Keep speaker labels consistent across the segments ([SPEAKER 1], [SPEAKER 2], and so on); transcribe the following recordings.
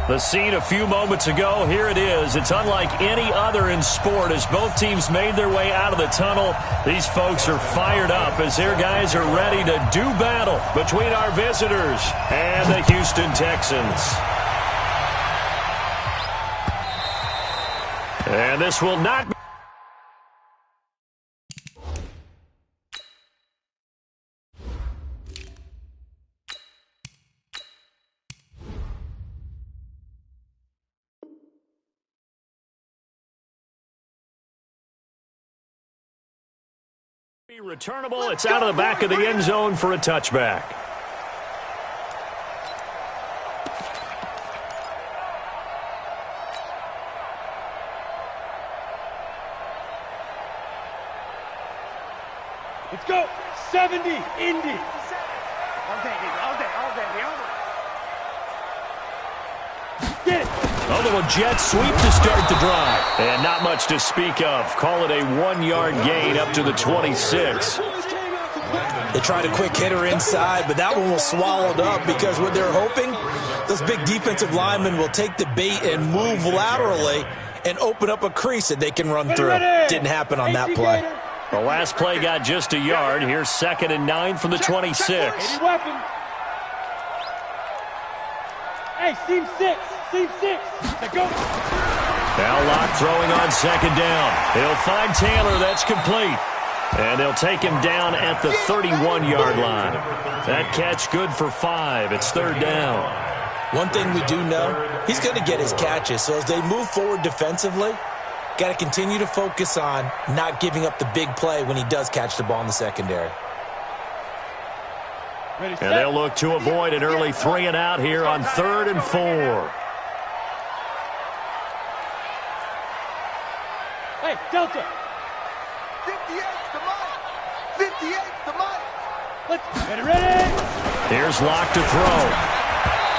[SPEAKER 1] The scene a few moments ago, here it is. It's unlike any other in sport as both teams made their way out of the tunnel. These folks are fired up as their guys are ready to do battle between our visitors and the Houston Texans. And this will not be returnable. It's out of the back of the end zone for a touchback.
[SPEAKER 2] Let's go. 70, Indy.
[SPEAKER 3] All day,
[SPEAKER 2] Get it.
[SPEAKER 1] A little jet sweep to start the drive. And not much to speak of. Call it a 1-yard gain up to the 26.
[SPEAKER 4] They tried a quick hitter inside, but that one was swallowed up because what they're hoping, those big defensive linemen will take the bait and move laterally and open up a crease that they can run through. Didn't happen on that play.
[SPEAKER 1] The last play got just a yard. Here's 2nd and 9 from the 26.
[SPEAKER 2] Any weapon. Hey, seam 6. Seam 6. Now go.
[SPEAKER 1] Now Locke throwing on 2nd down. He'll find Taylor. That's complete. And they'll take him down at the 31-yard line. That catch good for 5. It's 3rd down.
[SPEAKER 4] One thing we do know, he's going to get his catches. So as they move forward defensively, got to continue to focus on not giving up the big play when he does catch the ball in the secondary.
[SPEAKER 1] And they'll look to avoid an early 3 and out here on 3rd and 4.
[SPEAKER 2] Hey, Delta.
[SPEAKER 3] 58 to Mike. 58 to Mike.
[SPEAKER 2] Let's get ready.
[SPEAKER 1] Here's Locke to throw.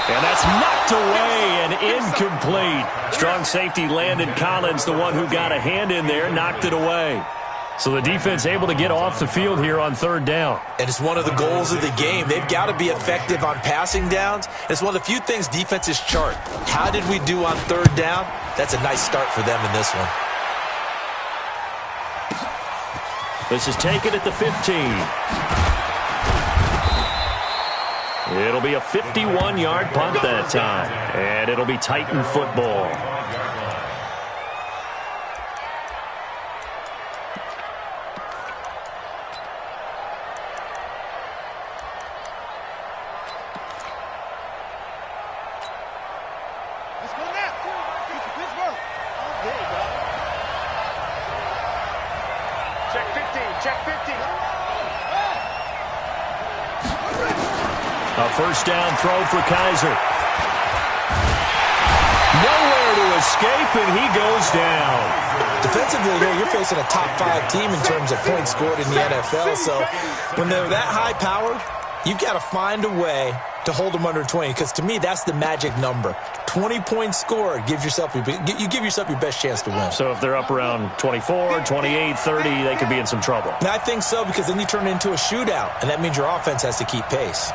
[SPEAKER 1] And that's knocked away and incomplete. Strong safety Landon Collins, the one who got a hand in there, knocked it away. So the defense able to get off the field here on 3rd down.
[SPEAKER 4] And it's one of the goals of the game. They've got to be effective on passing downs. It's one of the few things defenses chart. How did we do on 3rd down? That's a nice start for them in this one.
[SPEAKER 1] This is taken at the 15. It'll be a 51-yard punt that time. And it'll be Titan football. A first down throw for Kaiser. Nowhere to escape, and he goes down.
[SPEAKER 4] Defensively, you're facing a top 5 team in terms of points scored in the NFL. So when they're that high-powered, you've got to find a way to hold them under 20. Because to me, that's the magic number. 20 points scored gives yourself you give yourself your best chance to win.
[SPEAKER 1] So if they're up around 24, 28, 30, they could be in some trouble.
[SPEAKER 4] And I think so, because then you turn it into a shootout, and that means your offense has to keep pace.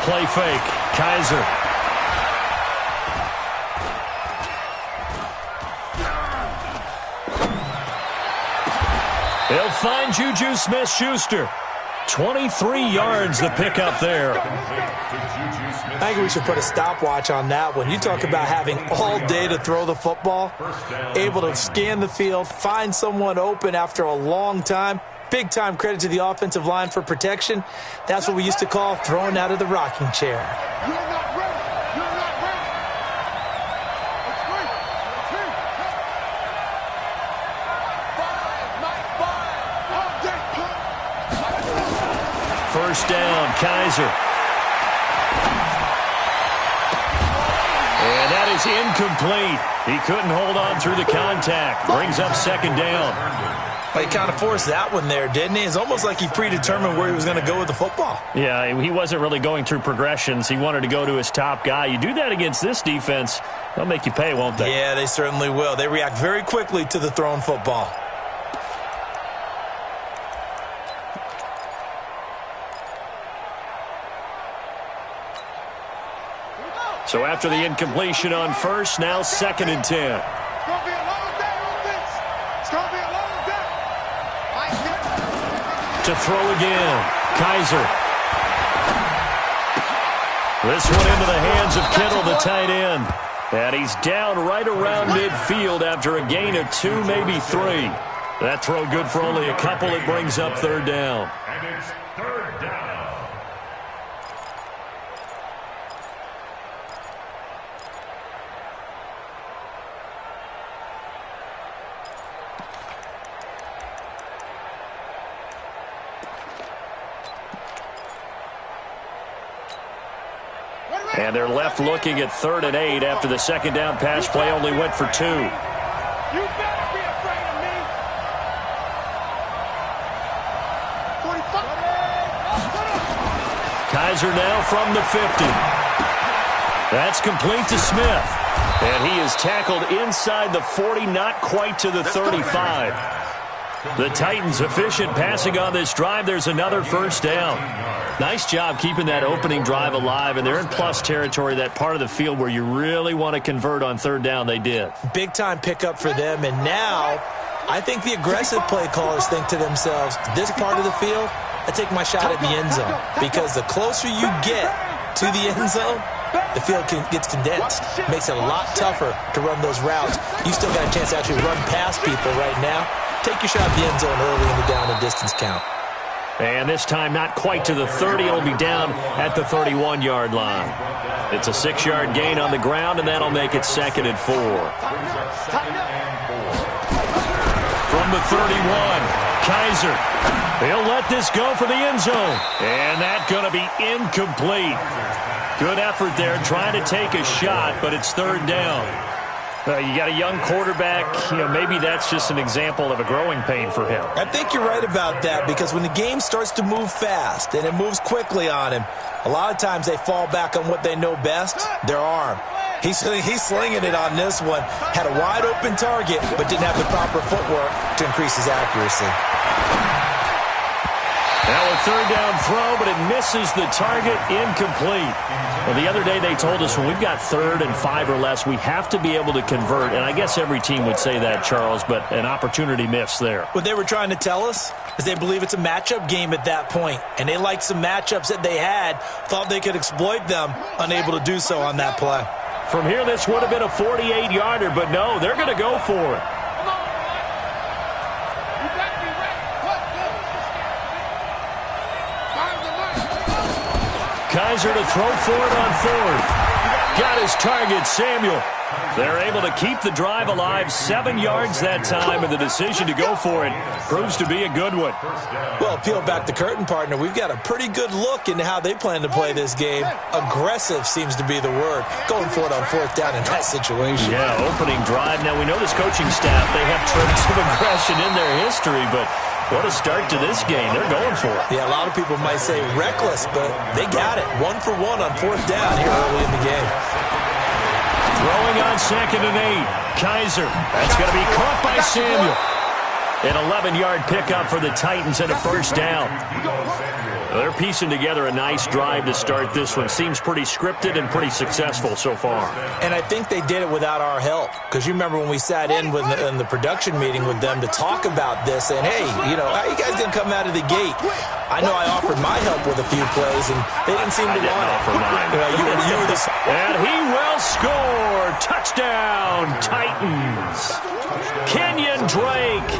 [SPEAKER 1] Play fake. Kaiser. They'll find Juju Smith-Schuster. 23 yards the pickup there.
[SPEAKER 4] I think we should put a stopwatch on that one. You talk about having all day to throw the football, able to scan the field, find someone open after a long time. Big time credit to the offensive line for protection. That's what we used to call throwing out of the rocking chair.
[SPEAKER 3] You're not ready. You're not ready. It's free.
[SPEAKER 1] First down, Kaiser. And that is incomplete. He couldn't hold on through the contact. Brings up 2nd down.
[SPEAKER 4] He kind of forced that one there, didn't he? It's almost like he predetermined where he was going to go with the football.
[SPEAKER 1] Yeah, he wasn't really going through progressions. He wanted to go to his top guy. You do that against this defense, they'll make you pay, won't they?
[SPEAKER 4] Yeah, they certainly will. They react very quickly to the thrown football.
[SPEAKER 1] So after the incompletion on first, now 2nd and 10.
[SPEAKER 3] It's going to be a long day, offense. It's going to be a long day.
[SPEAKER 1] To throw again. Kaiser. This one into the hands of Kittle, the tight end. And he's down right around midfield after a gain of 2, maybe 3. That throw good for only a couple. It brings up 3rd down.
[SPEAKER 5] And it's 3rd down.
[SPEAKER 1] And they're left looking at 3rd and 8 after the 2nd down pass play only went for 2.
[SPEAKER 3] You better be afraid of me. 45.
[SPEAKER 1] Kaiser now from the 50. That's complete to Smith. And he is tackled inside the 40, not quite to the 35. The Titans efficient passing on this drive. There's another 1st down. Nice job keeping that opening drive alive, and they're in plus territory, that part of the field where you really want to convert on 3rd down. They did.
[SPEAKER 4] Big-time pickup for them, and now I think the aggressive play callers think to themselves, this part of the field, I take my shot at the end zone, because the closer you get to the end zone, the field gets condensed. Makes it a lot tougher to run those routes. You still got a chance to actually run past people right now. Take your shot at the end zone early in the down and distance count.
[SPEAKER 1] And this time not quite to the 30. It'll be down at the 31-yard line. It's a 6-yard gain on the ground, and that'll make it 2nd and 4. From the 31, Kaiser. He'll let this go for the end zone. And that's going to be incomplete. Good effort there trying to take a shot, but it's 3rd down. You got a young quarterback. Maybe that's just an example of a growing pain for him.
[SPEAKER 4] I think you're right about that, because when the game starts to move fast and it moves quickly on him, a lot of times they fall back on what they know best, their arm. He's slinging it on this one. Had a wide open target, but didn't have the proper footwork to increase his accuracy.
[SPEAKER 1] Now a 3rd down throw, but it misses the target, incomplete. Well, the other day they told us when we've got 3rd and 5 or less, we have to be able to convert. And I guess every team would say that, Charles, but an opportunity missed there.
[SPEAKER 4] What they were trying to tell us is they believe it's a matchup game at that point. And they liked some matchups that they had, thought they could exploit them, unable to do so on that play.
[SPEAKER 1] From here, this would have been a 48-yarder, but no, they're going to go for it. Kaiser to throw for it on 4th. Got his target, Samuel. They're able to keep the drive alive, 7 yards that time, and the decision to go for it proves to be a good one.
[SPEAKER 4] Well, peel back the curtain, partner. We've got a pretty good look into how they plan to play this game. Aggressive seems to be the word. Going for it on 4th down in that situation.
[SPEAKER 1] Yeah, opening drive. Now, we know this coaching staff, they have traits of aggression in their history, but what a start to this game. They're going for it.
[SPEAKER 4] Yeah, a lot of people might say reckless, but they got it. 1 for 1 on 4th down here early in the game.
[SPEAKER 1] Throwing on 2nd and 8. Kaiser. That's going to be caught by Samuel. An 11-yard pickup for the Titans and a 1st down. They're piecing together a nice drive to start this one. Seems pretty scripted and pretty successful so far.
[SPEAKER 4] And I think they did it without our help. Because you remember when we sat in the production meeting with them to talk about this, and hey, how you guys going to come out of the gate? I know I offered my help with a few plays, and they didn't seem to want it.
[SPEAKER 1] Offer mine.
[SPEAKER 4] You were the...
[SPEAKER 1] And he will score. Touchdown, Titans. Kenyon Drake.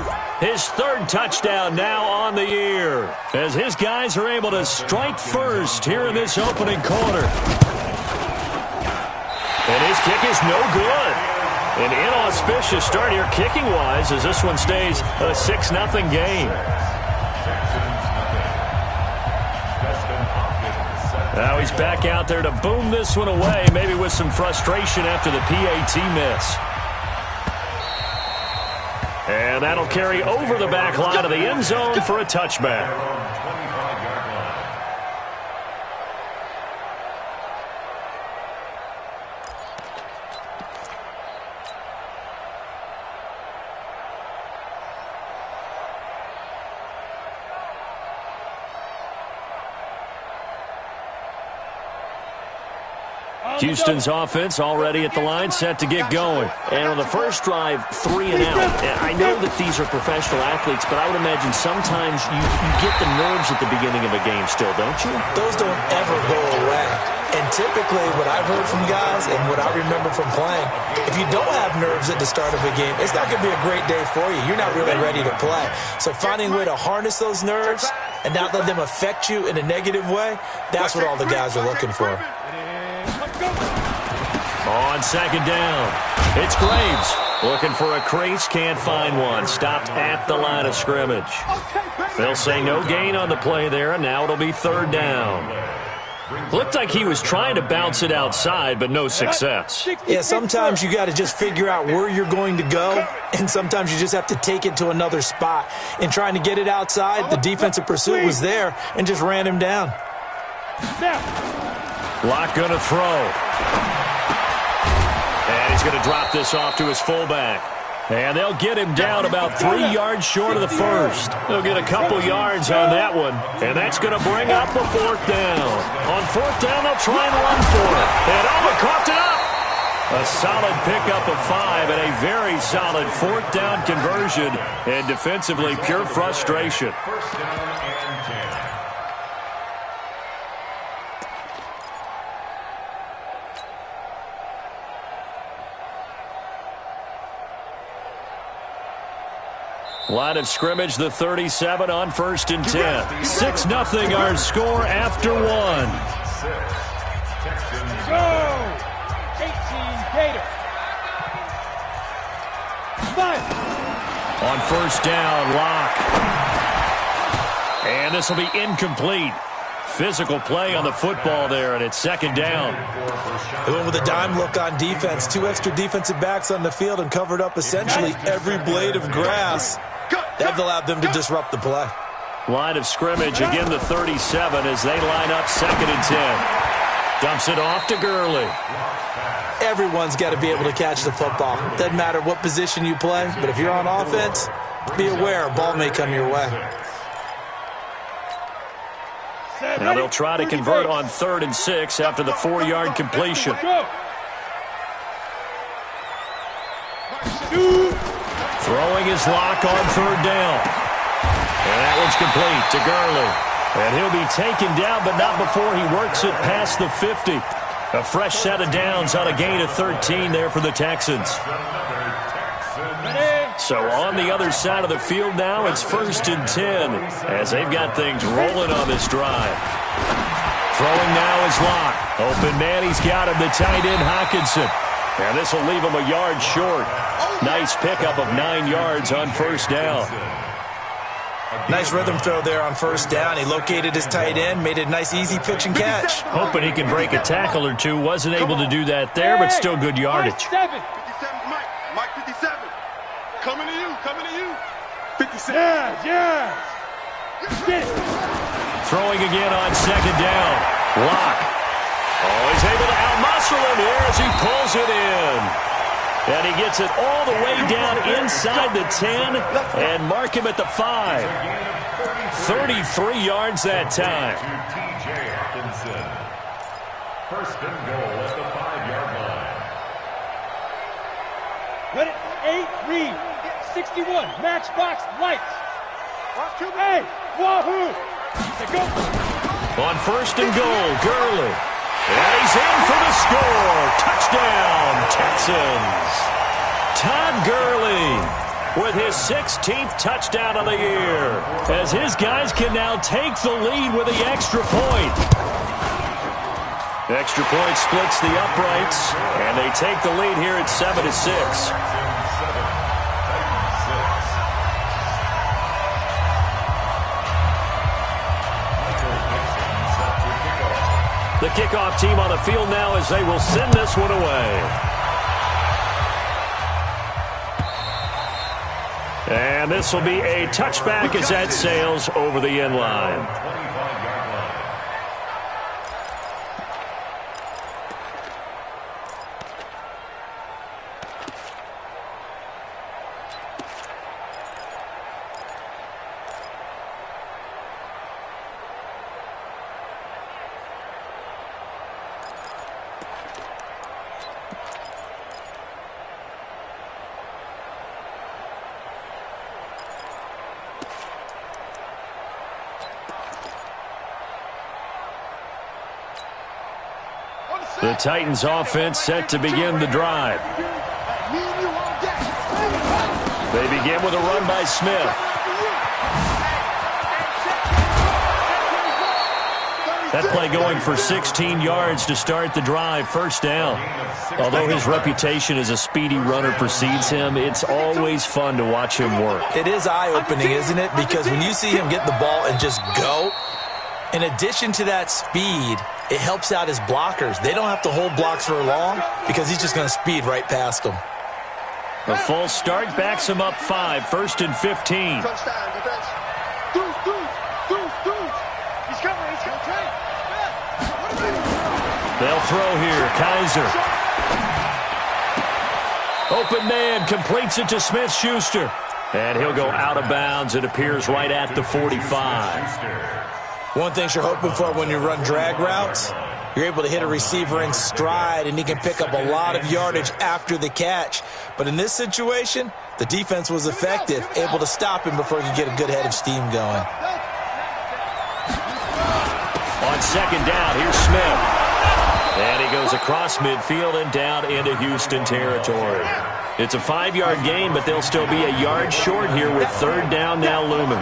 [SPEAKER 1] His 3rd touchdown now on the year, as his guys are able to strike first here in this opening quarter. And his kick is no good. An inauspicious start here kicking-wise, as this one stays a 6-0 game. Now he's back out there to boom this one away, maybe with some frustration after the PAT miss. And that'll carry over the back line of the end zone for a touchback. Houston's offense already at the line, set to get going.
[SPEAKER 6] And on the first drive, 3 and out. I know that these are professional athletes, but I would imagine sometimes you get the nerves at the beginning of a game still, don't you?
[SPEAKER 4] Those don't ever go away. And typically what I've heard from guys and what I remember from playing, if you don't have nerves at the start of a game, it's not going to be a great day for you. You're not really ready to play. So finding a way to harness those nerves and not let them affect you in a negative way, that's what all the guys are looking for.
[SPEAKER 1] On second down, it's Graves. Looking for a crease, can't find one. Stopped at the line of scrimmage. They'll say no gain on the play there, and now it'll be third down. Looked like he was trying to bounce it outside, but no success.
[SPEAKER 4] Yeah, sometimes you got to just figure out where you're going to go, and sometimes you just have to take it to another spot. In trying to get it outside, the defensive pursuit was there and just ran him down.
[SPEAKER 1] Locke going to throw. And he's going to drop this off to his fullback. And they'll get him down about 3 yards short of the first. They'll get a couple yards on that one. And that's going to bring up a fourth down. On fourth down, they'll try and run for it. And Alba coughed it up. A solid pickup of 5 and a very solid fourth down conversion. And defensively, pure frustration.
[SPEAKER 5] First down and 10.
[SPEAKER 1] Line of scrimmage, the 37 on first and 10. 6-0 our score after 1.
[SPEAKER 2] Go! 18 Gators. 5.
[SPEAKER 1] On first down, Locke. And this will be incomplete. Physical play on the football there, and it's second down.
[SPEAKER 4] They went with a dime look on defense. 2 extra defensive backs on the field and covered up essentially every blade of grass. That allowed them to disrupt the play.
[SPEAKER 1] Line of scrimmage, again the 37 as they line up second and 10. Dumps it off to Gurley.
[SPEAKER 4] Everyone's got to be able to catch the football. Doesn't matter what position you play, but if you're on offense, be aware a ball may come your way.
[SPEAKER 1] Now they'll try to convert on 3rd and 6 after the 4-yard completion. Throwing his Locke on 3rd down. And that one's complete to Gurley. And he'll be taken down, but not before he works it past the 50. A fresh set of downs on a gain of 13 there for the Texans. So on the other side of the field now, it's 1st and 10 as they've got things rolling on this drive. Throwing now is Locke. Open man, he's got him, the tight end Hockenson. And this will leave him a yard short. Nice pickup of 9 yards on first down.
[SPEAKER 4] Nice rhythm throw there on first down. He located his tight end, made a nice easy pitch and catch.
[SPEAKER 1] Hoping he can break a tackle or two. Wasn't able to do that there, but still good yardage.
[SPEAKER 3] 57, Mike 57. Coming to you, coming to you. 57.
[SPEAKER 2] Yes. Get it.
[SPEAKER 1] Throwing again on second down. Locke. Oh, he's able to out-muscle him here as he pulls it in. And he gets it all the way down inside the 10 and mark him at the 5. 33 yards that time.
[SPEAKER 5] T.J. Hockenson. First and goal at the 5-yard line.
[SPEAKER 2] Let it. 8 read. 61. Matchbox lights. Hey, wahoo. Go.
[SPEAKER 1] On first and goal, Gurley. And he's in for the score. Touchdown, Texans. Todd Gurley with his 16th touchdown of the year as his guys can now take the lead with the extra point. Extra point splits the uprights, and they take the lead here at 7-6. The kickoff team on the field now as they will send this one away. And this will be a touchback as that sails over the end line. The Titans offense set to begin the drive. They begin with a run by Smith. That play going for 16 yards to start the drive, first down. Although his reputation as a speedy runner precedes him, it's always fun to watch him work.
[SPEAKER 4] It is eye-opening, isn't it? Because when you see him get the ball and just go, in addition to that speed, it helps out his blockers. They don't have to hold blocks for long because he's just going to speed right past them.
[SPEAKER 1] A false start backs him up 5, 1st and 15. They'll throw here. Kaiser. Open man completes it to Smith-Schuster. And he'll go out of bounds. It appears right at the 45.
[SPEAKER 4] One thing you're hoping for when you run drag routes, you're able to hit a receiver in stride, and he can pick up a lot of yardage after the catch. But in this situation, the defense was effective, able to stop him before he could get a good head of steam going.
[SPEAKER 1] On second down, here's Smith. And he goes across midfield and down into Houston territory. It's a 5-yard gain, but they'll still be a yard short here with third down now looming.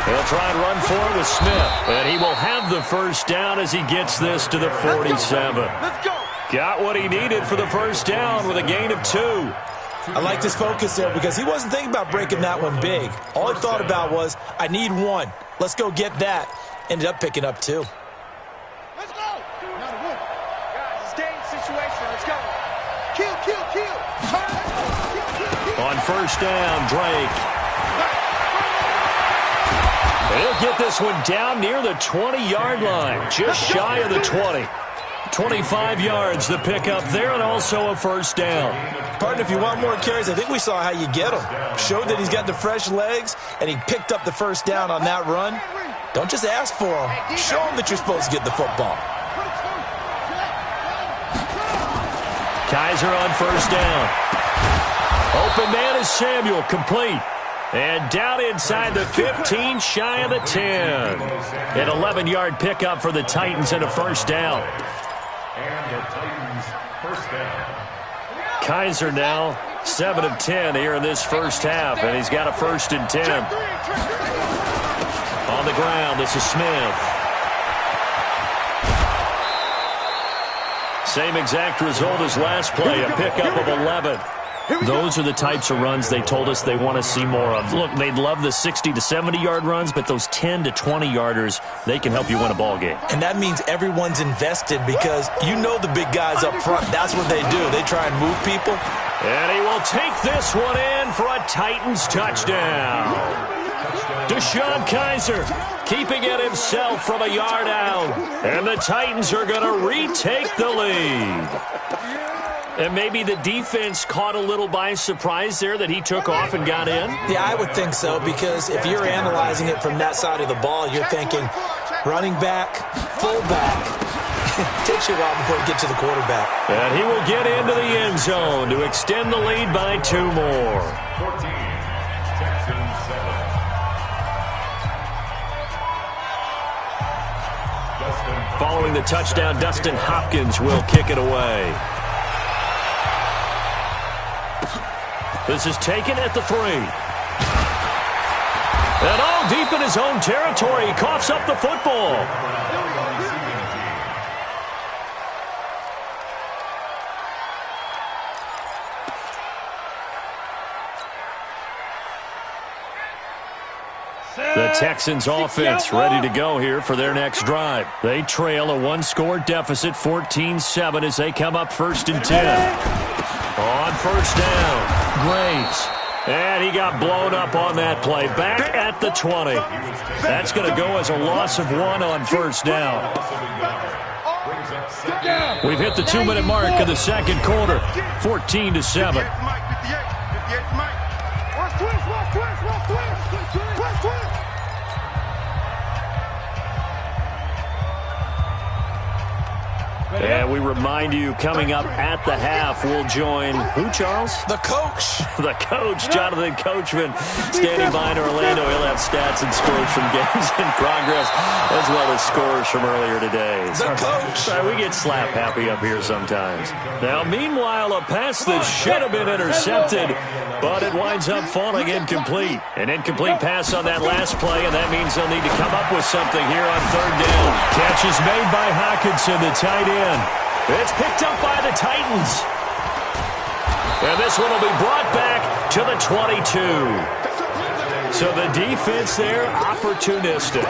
[SPEAKER 1] He'll try and run for it with Smith. And he will have the first down as he gets this to the 47. Got what he needed for the first down with a gain of 2.
[SPEAKER 4] I liked his focus there because he wasn't thinking about breaking that one big. All he thought about was, I need 1. Let's go get that. Ended up picking up 2.
[SPEAKER 2] Let's go. Guys, it's game situation. Let's go. Kill.
[SPEAKER 1] On first down, Drake. He'll get this one down near the 20-yard line, just shy of the 20. 25 yards the pickup there, and also a first down.
[SPEAKER 4] Partner, if you want more carries, I think we saw how you get him. Showed that he's got the fresh legs, and he picked up the first down on that run. Don't just ask for him. Show him that you're supposed to get the football.
[SPEAKER 1] Kaiser on first down. Open man is Samuel, complete. And down inside the 15, shy of the 10. An 11-yard pickup for the Titans and a first down.
[SPEAKER 5] And the Titans first down.
[SPEAKER 1] Kaiser now 7 of 10 here in this first half, and he's got a 1st and 10. On the ground, this is Smith. Same exact result as last play, a pickup of 11. Those are the types of runs they told us they want to see more of. Look, they'd love the 60 to 70-yard runs, but those 10 to 20-yarders, they can help you win a ball game.
[SPEAKER 4] And that means everyone's invested because you know the big guys up front. That's what they do. They try and move people.
[SPEAKER 1] And he will take this one in for a Titans touchdown. Deshaun Kaiser keeping it himself from a yard out. And the Titans are going to retake the lead. And maybe the defense caught a little by surprise there that he took off and got in?
[SPEAKER 4] Yeah, I would think so, because if you're analyzing it from that side of the ball, you're thinking running back, fullback. Takes you a while before you get to the quarterback.
[SPEAKER 1] And he will get into the end zone to extend the lead by 2 more.
[SPEAKER 5] 14, Texans 7.
[SPEAKER 1] Following the touchdown, Dustin Hopkins will kick it away. This is taken at the 3. And all deep in his own territory, he coughs up the football. The Texans offense ready to go here for their next drive. They trail a 1-score deficit, 14-7, as they come up 1st and 10. On first down, Graves. And he got blown up on that play. Back at the 20. That's going to go as a loss of 1 on first down. We've hit the 2-minute mark of the second quarter. 14-7. And we we remind you, coming up at the half, we'll join who, Charles?
[SPEAKER 4] The coach.
[SPEAKER 1] The coach, Jonathan Coachman, standing by in Orlando. He'll have stats and scores from games in progress, as well as scores from earlier today.
[SPEAKER 4] The coach.
[SPEAKER 1] We get slap happy up here sometimes. Now, meanwhile, a pass that should have been intercepted, but it winds up falling incomplete. An incomplete pass on that last play, and that means they'll need to come up with something here on third down. Catch is made by Hockenson, the tight end. It's picked up by the Titans. And this one will be brought back to the 22. So the defense there, opportunistic.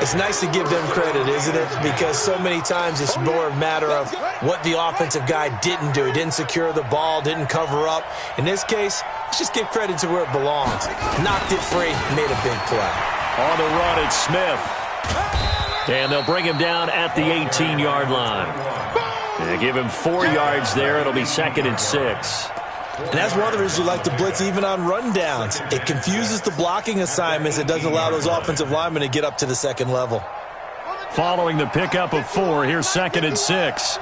[SPEAKER 4] It's nice to give them credit, isn't it? Because so many times it's more a matter of what the offensive guy didn't do. He didn't secure the ball, didn't cover up. In this case, let's just give credit to where it belongs. Knocked it free, made a big play.
[SPEAKER 1] On the run, it's Smith. And they'll bring him down at the 18-yard line. They give him 4 yards there. It'll be 2nd and 6.
[SPEAKER 4] And that's one of the reasons you like to blitz even on rundowns. It confuses the blocking assignments. It doesn't allow those offensive linemen to get up to the second level.
[SPEAKER 1] Following the pickup of 4, here's 2nd and 6.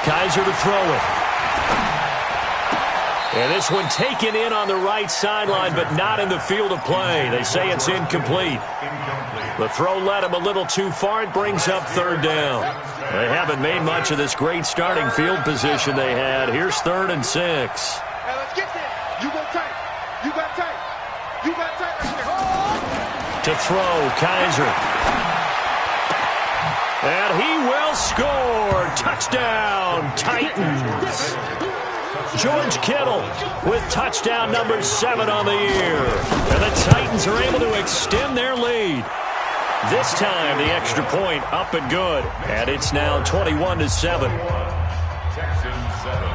[SPEAKER 1] Kaiser to throw it. And this one taken in on the right sideline, but not in the field of play. They say it's incomplete. The throw led him a little too far. It brings up 3rd down. They haven't made much of this great starting field position they had. Here's 3rd and 6.
[SPEAKER 2] Now let's get there. You go tight. You got tight. You got tight right there.
[SPEAKER 1] To throw, Kaiser. And he will score. Touchdown, Titans. George Kittle with touchdown number 7 on the year. And the Titans are able to extend their lead. This time, the extra point up and good. And it's now 21-7.
[SPEAKER 5] Texans 7.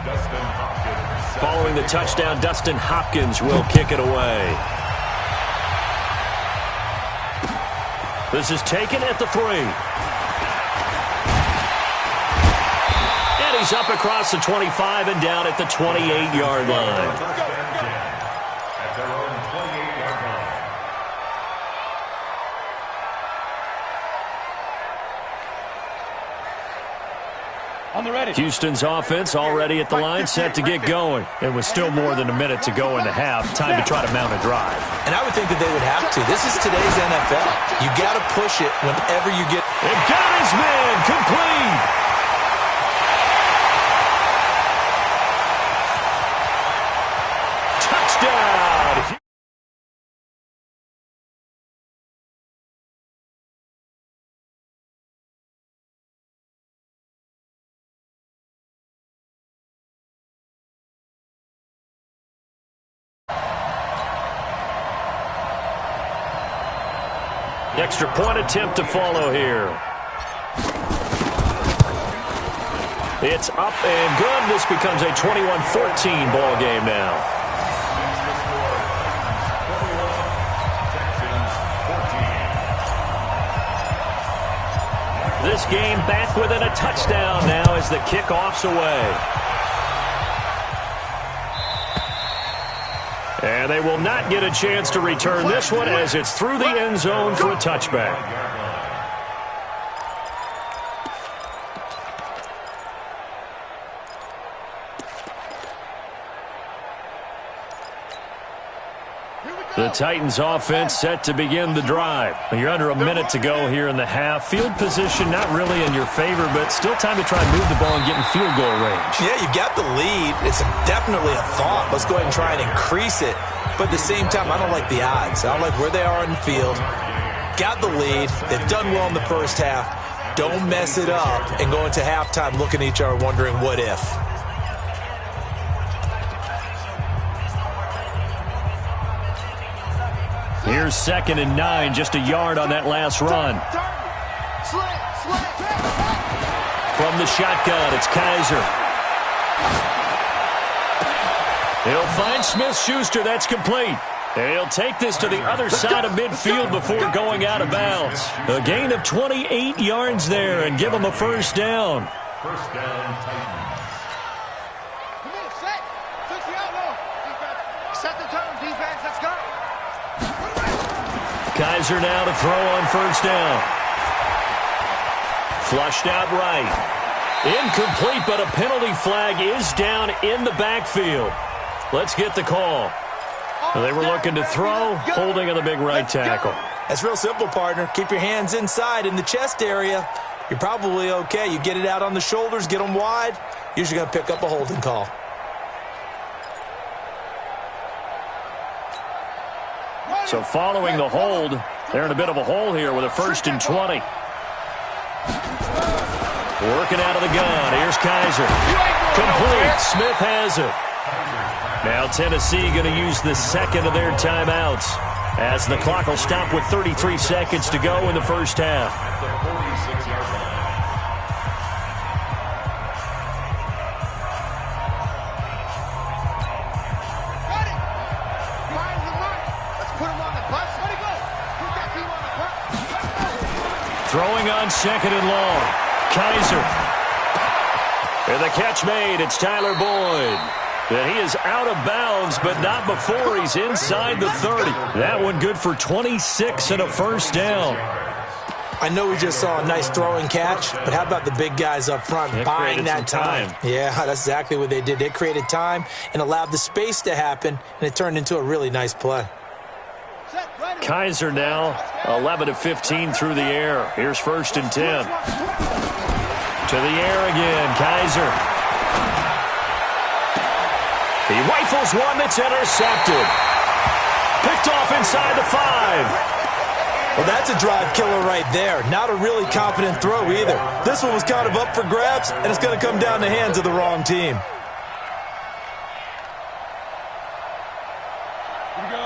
[SPEAKER 5] Dustin Hopkins.
[SPEAKER 1] Following the touchdown, Dustin Hopkins will kick it away. This is taken at the 3. And he's up across the 25 and down at the 28-yard line.
[SPEAKER 5] At their own 28-yard line.
[SPEAKER 2] On the ready.
[SPEAKER 1] Houston's offense already at the line, set to get going. And with still more than a minute to go in the half, time to try to mount a drive.
[SPEAKER 4] And I would think that they would have to. This is today's NFL. You got to push it whenever you get.
[SPEAKER 1] It got his man complete. Touchdown. Extra point attempt to follow here. It's up and good. This becomes a 21-14 ball game now. This game back within a touchdown now as the kickoff's away. And they will not get a chance to return this one as it's through the end zone for a touchback. The Titans offense set to begin the drive. You're under a minute to go here in the half. Field position not really in your favor, but still time to try and move the ball and get in field goal range.
[SPEAKER 4] Yeah, you've got the lead. It's definitely a thought. Let's go ahead and try and increase it. But at the same time, I don't like the odds. I don't like where they are in the field. Got the lead. They've done well in the first half. Don't mess it up and go into halftime looking at each other wondering what if.
[SPEAKER 1] Here's 2nd and 9, just a yard on that last run. From the shotgun, it's Kaiser. He'll find Smith-Schuster. That's complete. And he'll take this to the other side of midfield before going out of bounds. A gain of 28 yards there and give him a first down.
[SPEAKER 5] First down, Titans.
[SPEAKER 2] Come on, set. Fix the outlaw.
[SPEAKER 1] Kizer now to throw on first down. Flushed out right. Incomplete, but a penalty flag is down in the backfield. Let's get the call. They were looking to throw, holding on the big right tackle.
[SPEAKER 4] That's real simple, partner. Keep your hands inside in the chest area. You're probably okay. You get it out on the shoulders, get them wide. Usually going to pick up a holding call.
[SPEAKER 1] So following the hold, they're in a bit of a hole here with a 1st and 20. Working out of the gun. Here's Kizer. Complete. Smith has it. Now Tennessee going to use the second of their timeouts as the clock will stop with 33 seconds to go in the first half. Throwing on 2nd and long. Kizer. And the catch made. It's Tyler Boyd. And he is out of bounds, but not before he's inside the 30. That one good for 26 and a first down.
[SPEAKER 4] I know we just saw a nice throwing catch, but how about the big guys up front buying that time? Yeah, that's exactly what they did. They created time and allowed the space to happen, and it turned into a really nice play.
[SPEAKER 1] Kizer now 11 of 15 through the air. Here's 1st and 10. To the air again, Kizer. He rifles one that's intercepted. Picked off inside the 5.
[SPEAKER 4] Well, that's a drive killer right there. Not a really confident throw either. This one was kind of up for grabs, and it's going to come down the hands of the wrong team.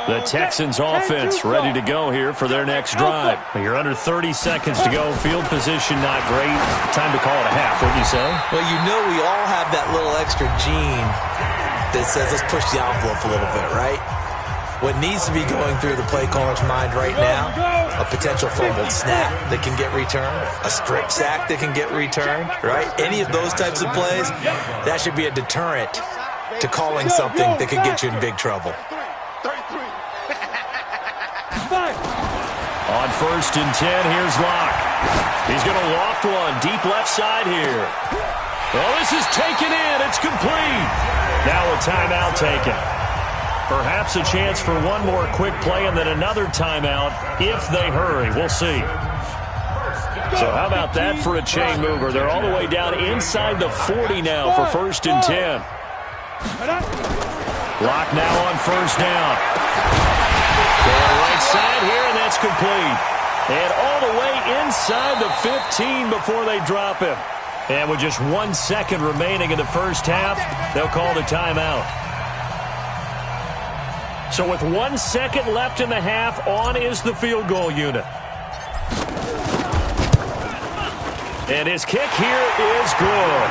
[SPEAKER 1] The Texans offense ready to go here for their next drive. You're under 30 seconds to go. Field position not great. Time to call it a half, wouldn't you say?
[SPEAKER 4] Well, you know we all have that little extra gene that says let's push the envelope a little bit, right? What needs to be going through the play caller's mind right now, a potential fumbled snap that can get returned, a strip sack that can get returned, right? Any of those types of plays, that should be a deterrent to calling something that could get you in big trouble.
[SPEAKER 1] On 1st and 10, here's Locke. He's going to loft one deep left side here. Well, this is taken in. It's complete. Now a timeout taken. Perhaps a chance for one more quick play and then another timeout if they hurry. We'll see. So how about that for a chain mover? They're all the way down inside the 40 now for 1st and 10. Locke now on 1st down. Going right side here, and that's complete. And all the way inside the 15 before they drop him. And with just 1 second remaining in the first half, they'll call the timeout. So with 1 second left in the half, on is the field goal unit. And his kick here is good.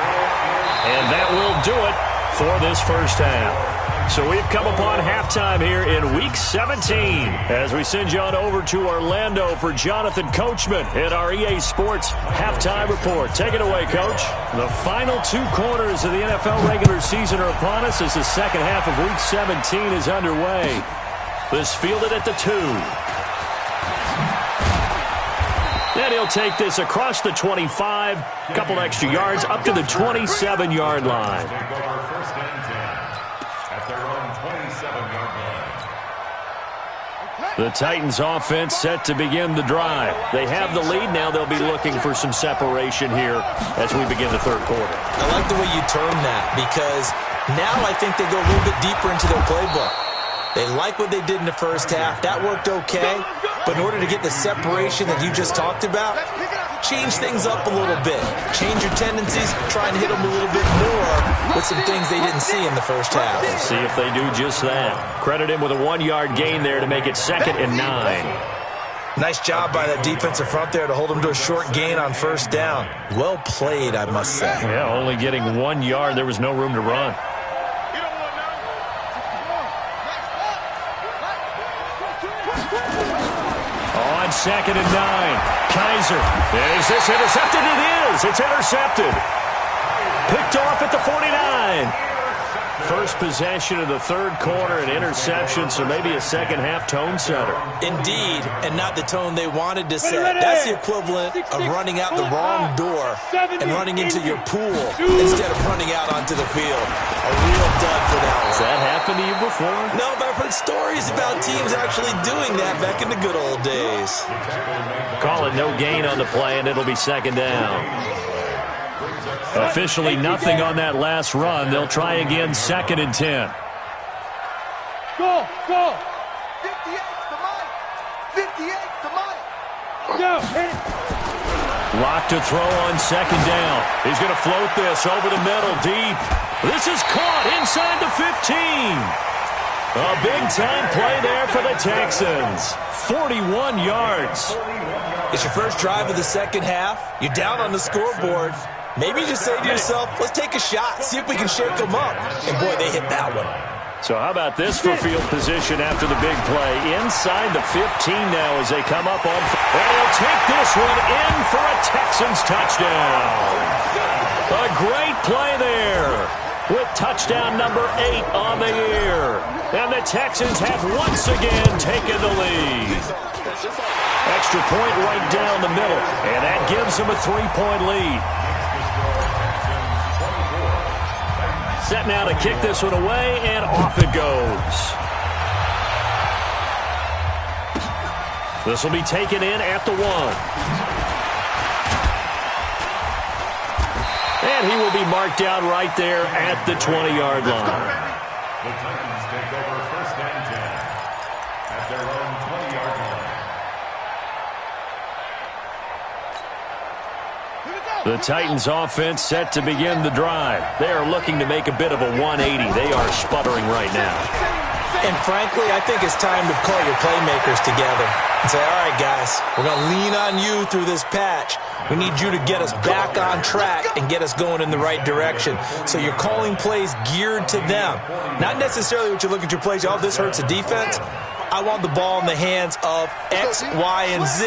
[SPEAKER 1] And that will do it for this first half. So we've come upon halftime here in Week 17 as we send you on over to Orlando for Jonathan Coachman in our EA Sports Halftime Report. Take it away, Coach. The final 2 quarters of the NFL regular season are upon us as the second half of Week 17 is underway. This fielded at the 2. Then he'll take this across the 25, a couple extra yards up to the 27-yard line. The Titans offense set to begin the drive. They have the lead. Now they'll be looking for some separation here as we begin the third quarter.
[SPEAKER 4] I like the way you term that because now I think they go a little bit deeper into their playbook. They like what they did in the first half. That worked okay. But in order to get the separation that you just talked about, change things up a little bit. Change your tendencies. Try and hit them a little bit more with some things they didn't see in the first half.
[SPEAKER 1] See if they do just that. Credit him with a 1-yard gain there to make it 2nd and 9.
[SPEAKER 4] Nice job by that defensive front there to hold him to a short gain on first down. Well played, I must say.
[SPEAKER 1] Yeah, only getting 1 yard. There was no room to run. On 2nd and 9. Kizer. Is this intercepted? It is. It's intercepted. Picked off at the 49. First possession of the third quarter, an interception, so maybe a second-half tone setter.
[SPEAKER 4] Indeed, and not the tone they wanted to set. That's the equivalent of running out the wrong door and running into your pool instead of running out onto the field. A real dud for that one.
[SPEAKER 1] Has that happened to you before?
[SPEAKER 4] No, but I've heard stories about teams actually doing that back in the good old days.
[SPEAKER 1] Call it no gain on the play, and it'll be second down. Officially nothing on that last run. They'll try again, 2nd and 10.
[SPEAKER 2] Go!
[SPEAKER 3] 58 to Mike. 58 to Mike.
[SPEAKER 2] Go! Hit it!
[SPEAKER 1] Lock to throw on 2nd down. He's going to float this over the middle, deep. This is caught inside the 15. A big-time play there for the Texans. 41 yards.
[SPEAKER 4] It's your first drive of the second half. You're down on the scoreboard. Maybe you just say to yourself, let's take a shot, see if we can shake them up. And, boy, they hit that one.
[SPEAKER 1] So how about this for field position after the big play? Inside the 15 now as they come up on. And he'll take this one in for a Texans touchdown. A great play there with touchdown number 8 on the year. And the Texans have once again taken the lead. Extra point right down the middle. And that gives them a 3-point lead. Set now to kick this one away, and off it goes. This will be taken in at the 1. And he will be marked down right there at the 20-yard line.
[SPEAKER 5] The Titans take over 1st and 10 at their own 20-yard line.
[SPEAKER 1] The Titans offense set to begin the drive. They are looking to make a bit of a 180. They are sputtering right now.
[SPEAKER 4] And frankly, I think it's time to call your playmakers together and say, all right, guys, we're going to lean on you through this patch. We need you to get us back on track and get us going in the right direction. So you're calling plays geared to them. Not necessarily what you look at your plays, oh, this hurts the defense. I want the ball in the hands of X, Y, and Z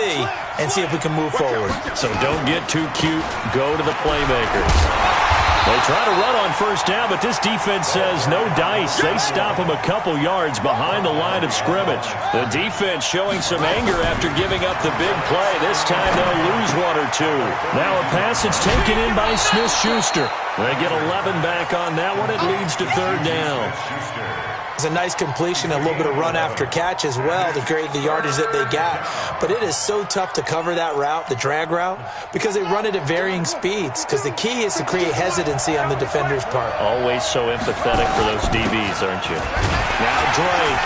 [SPEAKER 4] and see if we can move forward.
[SPEAKER 1] So don't get too cute. Go to the playmakers. They try to run on 1st down, but this defense says no dice. They stop them a couple yards behind the line of scrimmage. The defense showing some anger after giving up the big play. This time they'll lose 1 or 2. Now a pass that's taken in by Smith-Schuster. They get 11 back on that one. It leads to 3rd down.
[SPEAKER 4] It's a nice completion, a little bit of run after catch as well to create the yardage that they got. But it is so tough to cover that route, the drag route, because they run it at varying speeds. Because the key is to create hesitancy on the defender's part.
[SPEAKER 1] Always so empathetic for those DBs, aren't you? Now Drake.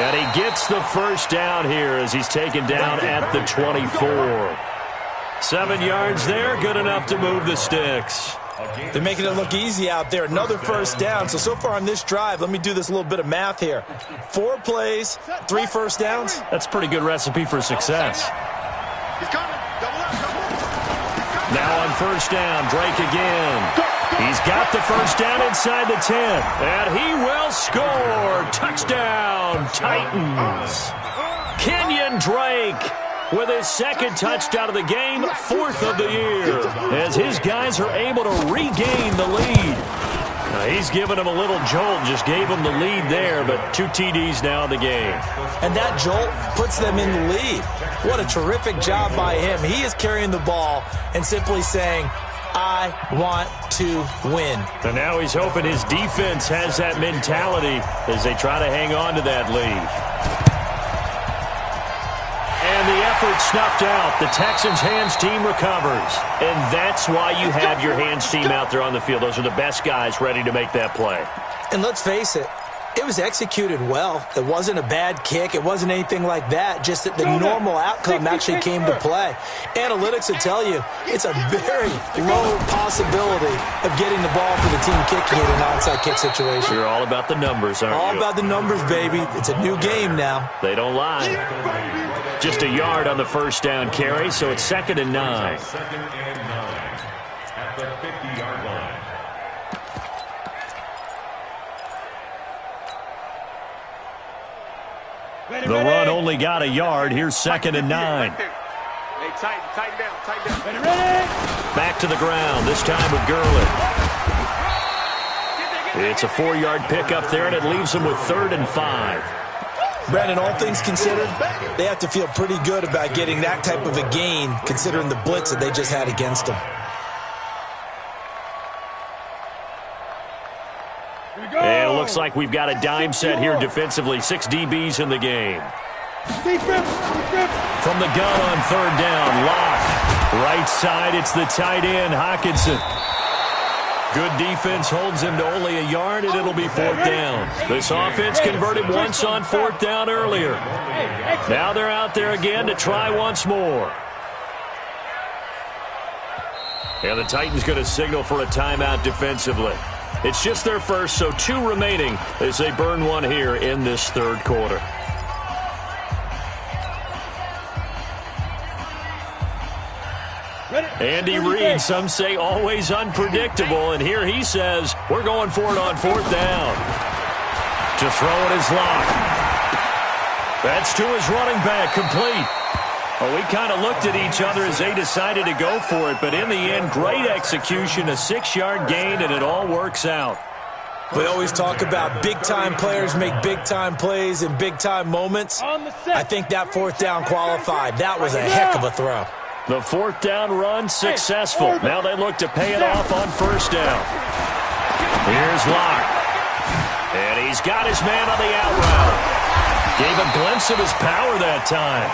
[SPEAKER 1] And he gets the 1st down here as he's taken down at the 24. 7 yards there, good enough to move the sticks.
[SPEAKER 4] They're making it look easy out there. Another 1st down. So far on this drive, let me do this little bit of math here. 4 plays, 3 1st downs.
[SPEAKER 1] That's a pretty good recipe for success.
[SPEAKER 3] He's coming. Double up.
[SPEAKER 1] Now on 1st down, Drake again. He's got the 1st down inside the 10. And he will score. Touchdown, Titans. Kenyon Drake with his 2nd touchdown of the game, 4th of the year, as his guys are able to regain the lead. Now, he's given him a little jolt, just gave him the lead there, but 2 TDs now in the game.
[SPEAKER 4] And that jolt puts them in the lead. What a terrific job by him. He is carrying the ball and simply saying, I want to win.
[SPEAKER 1] And now he's hoping his defense has that mentality as they try to hang on to that lead. And the effort snuffed out. The Texans' hands team recovers. And that's why you have your hands team out there on the field. Those are the best guys ready to make that play.
[SPEAKER 4] And let's face it, it was executed well. It wasn't a bad kick. It wasn't anything like that. Just that the normal outcome actually came to play. Analytics will tell you it's a very low possibility of getting the ball for the team kicking it in an onside kick situation.
[SPEAKER 1] You're all about the numbers, aren't you?
[SPEAKER 4] All about the numbers, baby. It's a new game now.
[SPEAKER 1] They don't lie. Just a yard on the 1st down carry, so it's 2nd and 9.
[SPEAKER 5] 2nd and 9 at the 50-yard line.
[SPEAKER 1] The run only got a yard. Here's 2nd and 9.
[SPEAKER 2] Hey, tighten down.
[SPEAKER 1] Back to the ground, this time with Gurley. It's a 4-yard pickup there, and it leaves them with 3rd and 5.
[SPEAKER 4] Brandon, all things considered, they have to feel pretty good about getting that type of a gain, considering the blitz that they just had against them.
[SPEAKER 1] And it looks like we've got a dime set here defensively. 6 DBs in the game. From the gun on 3rd down, Locke. Right side, it's the tight end, Hockenson. Good defense holds him to only a yard, and it'll be 4th down. This offense converted once on 4th down earlier. Now they're out there again to try once more. And the Titans going to signal for a timeout defensively. It's just their first, so 2 remaining as they burn one here in this 3rd quarter. Andy Reid, some say always unpredictable, and here he says we're going for it on 4th down. To throw it is Locke. That's to his running back, complete. Well, we kind of looked at each other as they decided to go for it, but in the end, great execution, a 6-yard gain, and it all works out.
[SPEAKER 4] We always talk about big-time players make big-time plays in big-time moments. I think that 4th down qualified. That was a heck of a throw.
[SPEAKER 1] The 4th down run successful. Now they look to pay it off on 1st down. Here's Locke. And he's got his man on the out route. Gave a glimpse of his power that time.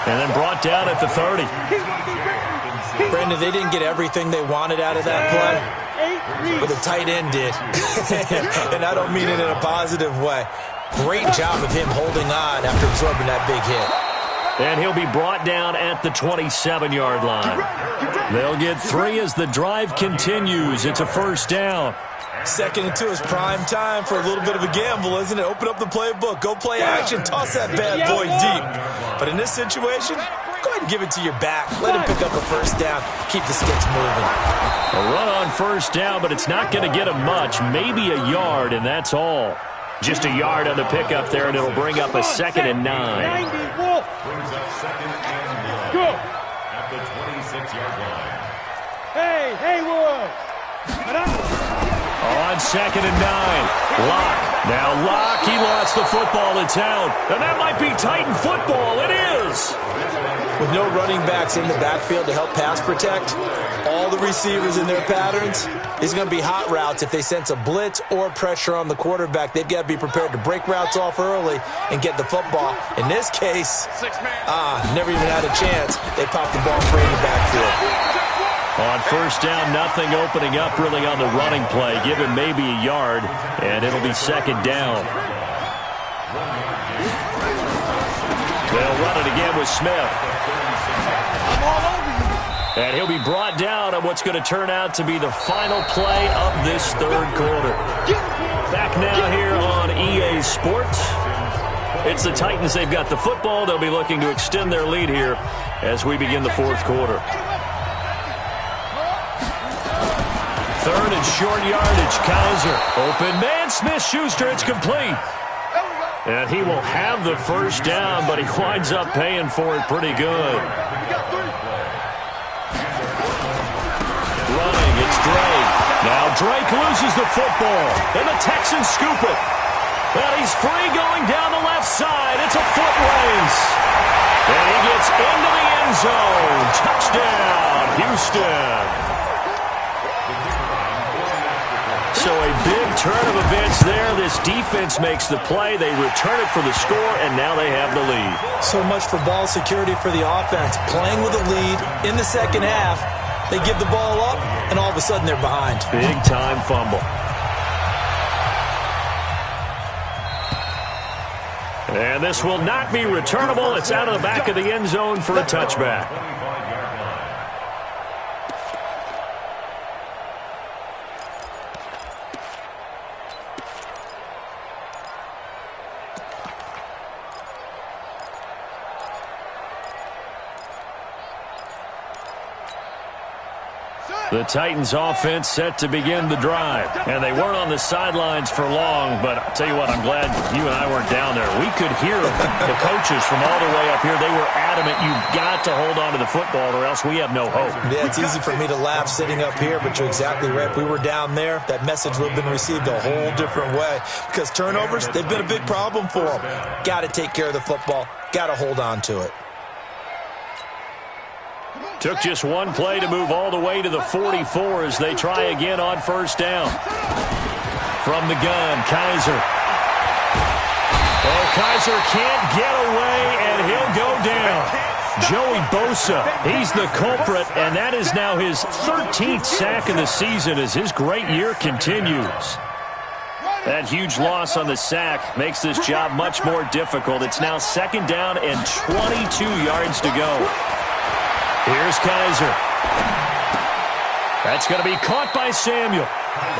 [SPEAKER 1] And then brought down at the 30.
[SPEAKER 4] Brandon, they didn't get everything they wanted out of that play, but the tight end did. And I don't mean it in a positive way. Great job of him holding on after absorbing that big hit.
[SPEAKER 1] And he'll be brought down at the 27-yard line. They'll get 3 as the drive continues. It's a 1st down.
[SPEAKER 4] Second into his prime time for a little bit of a gamble, isn't it? Open up the playbook, go play action, toss that bad boy deep. But in this situation, go ahead and give it to your back. Let him pick up a 1st down, keep the sticks moving.
[SPEAKER 1] A run on 1st down, but it's not going to get him much. Maybe a yard, and that's all. Just a yard on the pickup there, and it'll bring up a 2nd and 9.
[SPEAKER 5] Brings up 2nd and 9 at the 26-yard line.
[SPEAKER 2] Hey, Haywood!
[SPEAKER 1] On 2nd and 9, Locke. Now Locke, he lost the football. It's out. And that might be Titan football. It is.
[SPEAKER 4] With no running backs in the backfield to help pass protect, all the receivers in their patterns, these are going to be hot routes. If they sense a blitz or pressure on the quarterback, they've got to be prepared to break routes off early and get the football. In this case, never even had a chance. They popped the ball free in the backfield.
[SPEAKER 1] On 1st down, nothing opening up really on the running play. Give him maybe a yard, and it'll be 2nd down. They'll run it again with Smith. And he'll be brought down on what's going to turn out to be the final play of this 3rd quarter. Back now here on EA Sports. It's the Titans. They've got the football. They'll be looking to extend their lead here as we begin the 4th quarter. 3rd and short yardage, Kaiser. Open man, Smith-Schuster, it's complete. And he will have the 1st down, but he winds up paying for it pretty good. Running, it's Drake. Now Drake loses the football, and the Texans scoop it. And he's free going down the left side. It's a foot race. And he gets into the end zone. Touchdown, Houston. So a big turn of events there. This defense makes the play. They return it for the score, and now they have the lead.
[SPEAKER 4] So much for ball security for the offense. Playing with a lead in the 2nd half, they give the ball up, and all of a sudden they're behind.
[SPEAKER 1] Big-time fumble. And this will not be returnable. It's out of the back of the end zone for a touchback. The Titans offense set to begin the drive. And they weren't on the sidelines for long, but I'll tell you what, I'm glad you and I weren't down there. We could hear the coaches from all the way up here. They were adamant, you've got to hold on to the football or else we have no hope.
[SPEAKER 4] Yeah, it's easy for me to laugh sitting up here, but you're exactly right. If we were down there, that message would have been received a whole different way. Because turnovers, they've been a big problem for them. Got to take care of the football. Got to hold on to it.
[SPEAKER 1] Took just one play to move all the way to the 44 as they try again on first down. From the gun, Kizer. Oh, Kizer can't get away, and he'll go down. Joey Bosa, he's the culprit, and that is now his 13th sack of the season as his great year continues. That huge loss on the sack makes this job much more difficult. It's now second down and 22 yards to go. Here's Kizer. That's going to be caught by Samuel.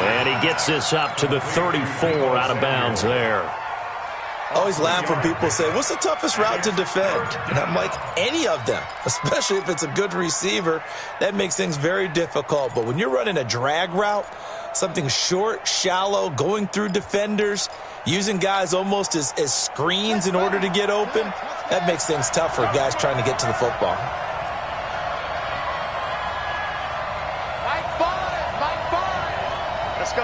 [SPEAKER 1] And he gets this up to the 34 out of bounds there.
[SPEAKER 4] I always laugh when people say, what's the toughest route to defend? And I'm like, any of them, especially if it's a good receiver. That makes things very difficult. But when you're running a drag route, something short, shallow, going through defenders, using guys almost as screens in order to get open, that makes things tough for guys trying to get to the football.
[SPEAKER 2] Let's go.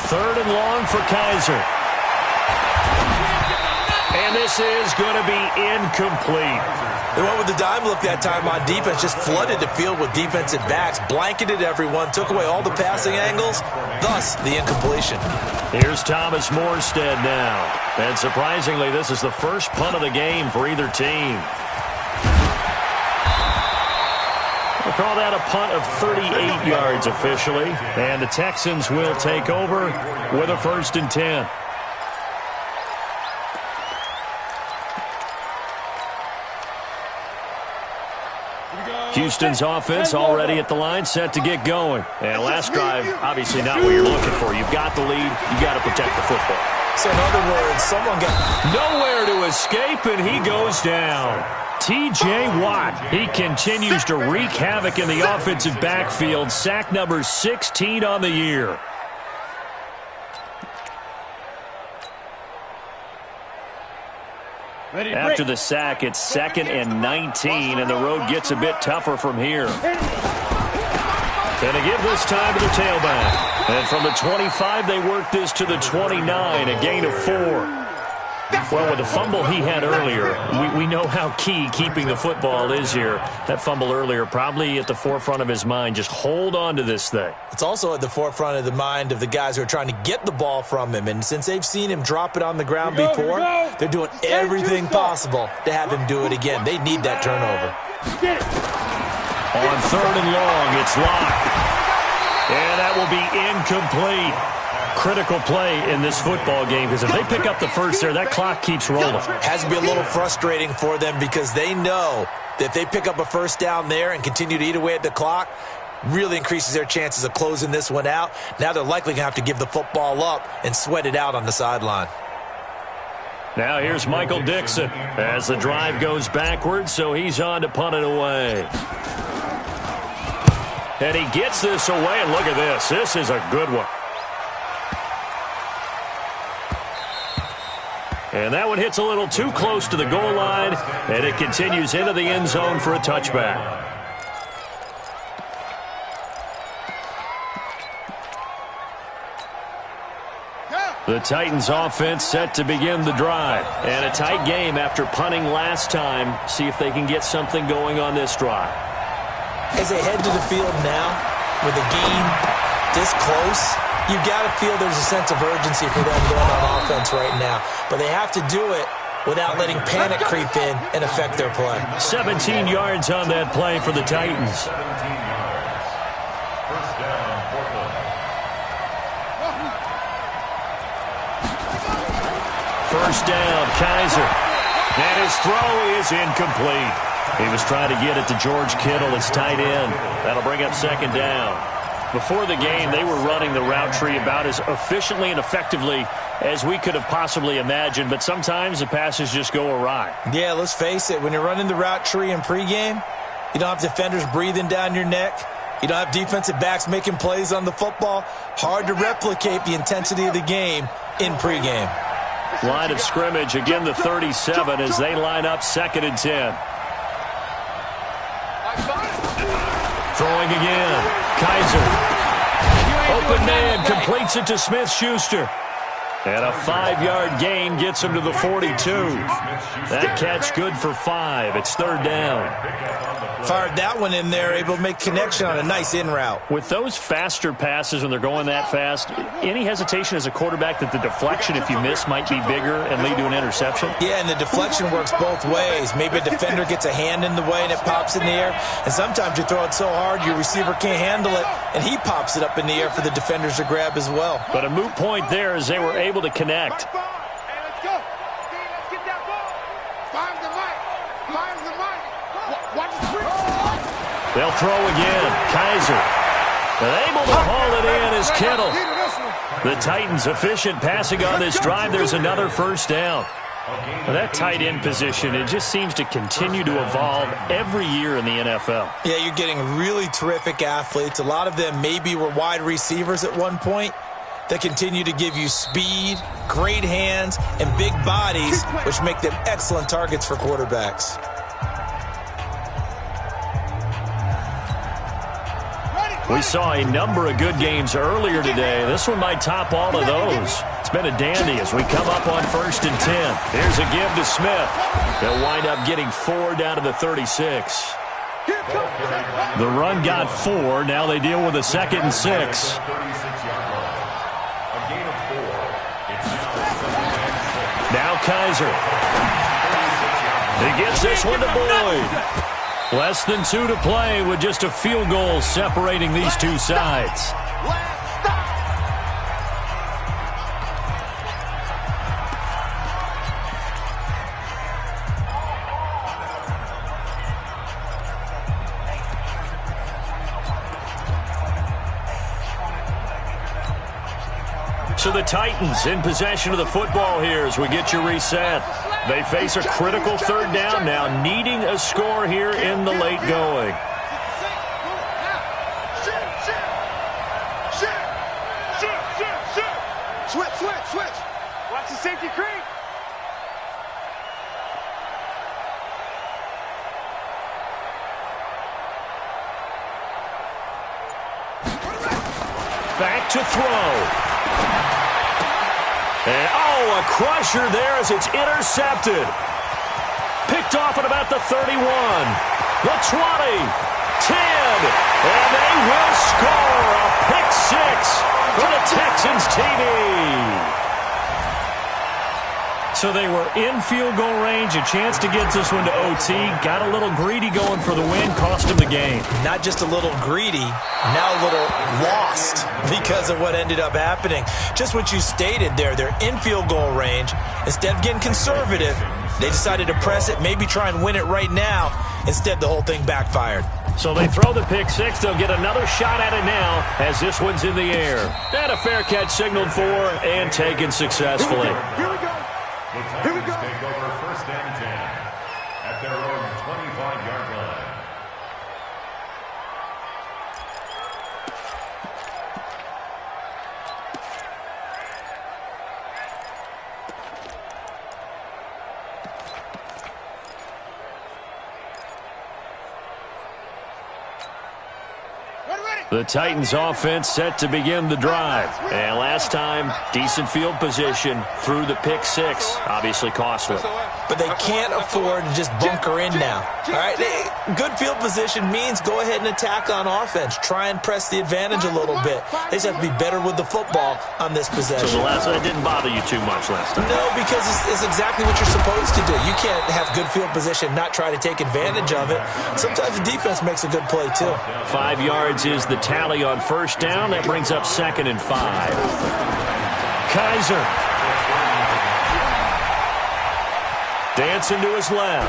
[SPEAKER 1] Third and long for Kizer. And this is going to be incomplete.
[SPEAKER 4] They went with the dime look that time on defense, just flooded the field with defensive backs, blanketed everyone, took away all the passing angles, thus the incompletion.
[SPEAKER 1] Here's Thomas Morstead now. And surprisingly, this is the first punt of the game for either team. We'll call that a punt of 38 yards officially. And the Texans will take over with a 1st and 10. Houston's offense already at the line, set to get going. And last drive, obviously not what you're looking for. You've got the lead. You've got to protect the football.
[SPEAKER 4] So in other words, someone got
[SPEAKER 1] nowhere to escape, and he goes down. T.J. Watt, he continues to wreak havoc in the offensive backfield. Sack number 16 on the year. After the sack, it's 2nd and 19, and the road gets a bit tougher from here. And to give this time to the tailback. And from the 25, they work this to the 29, a gain of 4. Well, with the fumble he had earlier, we know how key keeping the football is here. That fumble earlier probably at the forefront of his mind. Just hold on to this thing.
[SPEAKER 4] It's also at the forefront of the mind of the guys who are trying to get the ball from him. And since they've seen him drop it on the ground before, they're doing everything possible to have him do it again. They need that turnover.
[SPEAKER 1] On 3rd and long, it's Locke. And that will be incomplete. Critical play in this football game because if they pick up the first there, that clock keeps rolling.
[SPEAKER 4] Has to be a little frustrating for them because they know that if they pick up a first down there and continue to eat away at the clock, really increases their chances of closing this one out. Now they're likely going to have to give the football up and sweat it out on the sideline.
[SPEAKER 1] Now here's Michael Dixon as the drive goes backwards, so he's on to punt it away. And he gets this away, and look at this. This is a good one. And that one hits a little too close to the goal line, and it continues into the end zone for a touchback. The Titans offense set to begin the drive. And a tight game after punting last time. See if they can get something going on this drive.
[SPEAKER 4] As they head to the field now, with a game this close, you got to feel there's a sense of urgency for them going on offense right now. But they have to do it without letting panic creep in and affect their play.
[SPEAKER 1] 17 yards on that play for the Titans.
[SPEAKER 5] 17 yards. First down, Portland.
[SPEAKER 1] First down, Kizer. And his throw is incomplete. He was trying to get it to George Kittle, his tight end. That'll bring up 2nd down. Before the game, they were running the route tree about as efficiently and effectively as we could have possibly imagined, but sometimes the passes just go awry.
[SPEAKER 4] Yeah, let's face it. When you're running the route tree in pregame, you don't have defenders breathing down your neck. You don't have defensive backs making plays on the football. Hard to replicate the intensity of the game in pregame.
[SPEAKER 1] Line of scrimmage, again the 37 as they line up 2nd and 10. Throwing again. Kaiser. Open man, completes it to Smith-Schuster. And a 5-yard gain gets him to the 42. That catch good for 5. It's 3rd down.
[SPEAKER 4] Fired that one in there, able to make connection on a nice in route.
[SPEAKER 1] With those faster passes when they're going that fast, any hesitation as a quarterback that the deflection, if you miss, might be bigger and lead to an interception?
[SPEAKER 4] Yeah, and the deflection works both ways. Maybe a defender gets a hand in the way and it pops in the air. And sometimes you throw it so hard your receiver can't handle it, and he pops it up in the air for the defenders to grab as well.
[SPEAKER 1] But a moot point there as they were able to connect. They'll throw again. Kaiser. And able to haul it in is Kittle. The Titans efficient passing on this drive. There's another 1st down. Well, that tight end position, it just seems to continue to evolve every year in the NFL.
[SPEAKER 4] Yeah, you're getting really terrific athletes. A lot of them maybe were wide receivers at one point that continue to give you speed, great hands, and big bodies, which make them excellent targets for quarterbacks.
[SPEAKER 1] We saw a number of good games earlier today. This one might top all of those. It's been a dandy as we come up on 1st and 10. Here's a give to Smith. They'll wind up getting 4 down to the 36. The run got 4. Now they deal with a 2nd and 6. Now Kaiser. He gets this one to Boyd. Less than 2 to play with just a field goal separating these two sides. So the Titans in possession of the football here as we get you reset. They face a critical 3rd down now, needing a score here in the late going.
[SPEAKER 2] Switch. Watch the safety creep.
[SPEAKER 1] Back to throw. And, a crusher there as it's intercepted. Picked off at about the 31. The 20. 10. And they will score a pick 6 for the Texans TV. So they were in field goal range, a chance to get this one to OT. Got a little greedy going for the win, cost him the game.
[SPEAKER 4] Not just a little greedy, now a little lost because of what ended up happening. Just what you stated there, they're in field goal range. Instead of getting conservative, they decided to press it, maybe try and win it right now. Instead, the whole thing backfired.
[SPEAKER 1] So they throw the pick 6. They'll get another shot at it now as this one's in the air. And a fair catch signaled for and taken successfully.
[SPEAKER 2] Here we go.
[SPEAKER 5] The Titans take over 1st and 10 at their own 25-yard line.
[SPEAKER 1] The Titans offense set to begin the drive. And last time, decent field position through the pick 6. Obviously costly.
[SPEAKER 4] But they can't afford to just bunker in now. All right, good field position means go ahead and attack on offense. Try and press the advantage a little bit. They just have to be better with the football on this possession.
[SPEAKER 1] So the last one didn't bother you too much last time?
[SPEAKER 4] No, because it's exactly what you're supposed to do. You can't have good field position, not try to take advantage of it. Sometimes the defense makes a good play, too.
[SPEAKER 1] 5 yards is the tally on 1st down. That brings up 2nd and 5. Kaiser. Dancing to his left.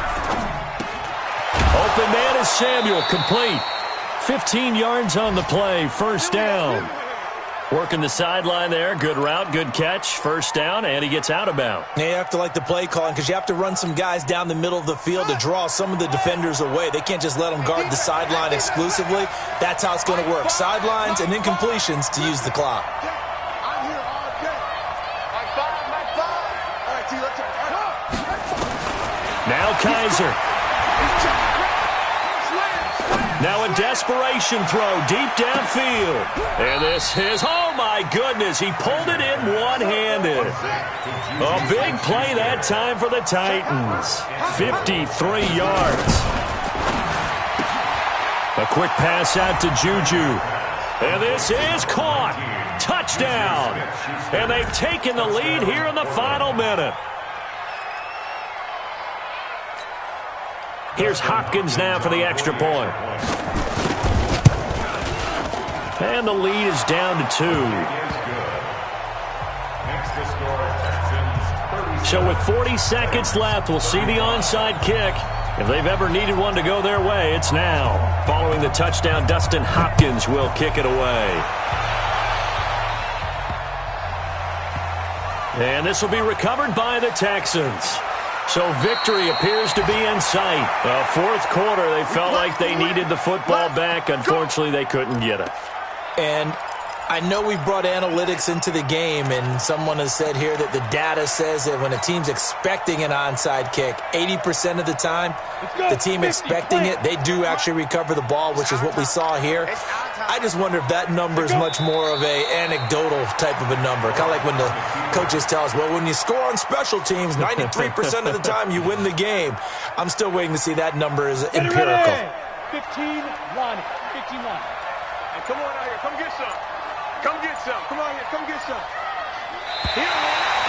[SPEAKER 1] Open man is Samuel, complete. 15 yards on the play, first down. Working the sideline there. Good route, good catch. First down, and he gets out of bounds.
[SPEAKER 4] You have to like the play calling because you have to run some guys down the middle of the field to draw some of the defenders away. They can't just let them guard the sideline exclusively. That's how it's going to work. Sidelines and incompletions to use the clock.
[SPEAKER 2] I'm here all day. Like five. All right, T, let's go.
[SPEAKER 1] Now Kaiser. Now a desperation throw deep downfield. And this is, oh my goodness, he pulled it in one-handed. A big play that time for the Titans. 53 yards. A quick pass out to Juju. And this is caught. Touchdown. And they've taken the lead here in the final minute. Here's Hopkins now for the extra point. And the lead is down to 2. So with 40 seconds left, we'll see the onside kick. If they've ever needed one to go their way, it's now. Following the touchdown, Dustin Hopkins will kick it away. And this will be recovered by the Texans. So victory appears to be in sight. Fourth quarter, they felt like they needed the football back. Unfortunately, they couldn't get it.
[SPEAKER 4] And I know we brought analytics into the game, and someone has said here that the data says that when a team's expecting an onside kick, 80% of the time, the team expecting it, they do actually recover the ball, which is what we saw here. I just wonder if that number is much more of a anecdotal type of a number. Kind of like when the coaches tell us, well, when you score on special teams, 93% of the time you win the game. I'm still waiting to see that number is empirical.
[SPEAKER 7] 15-1. 15-1.
[SPEAKER 3] And come on out here. Come get some. Come get some. Come on here. Come get some. Here.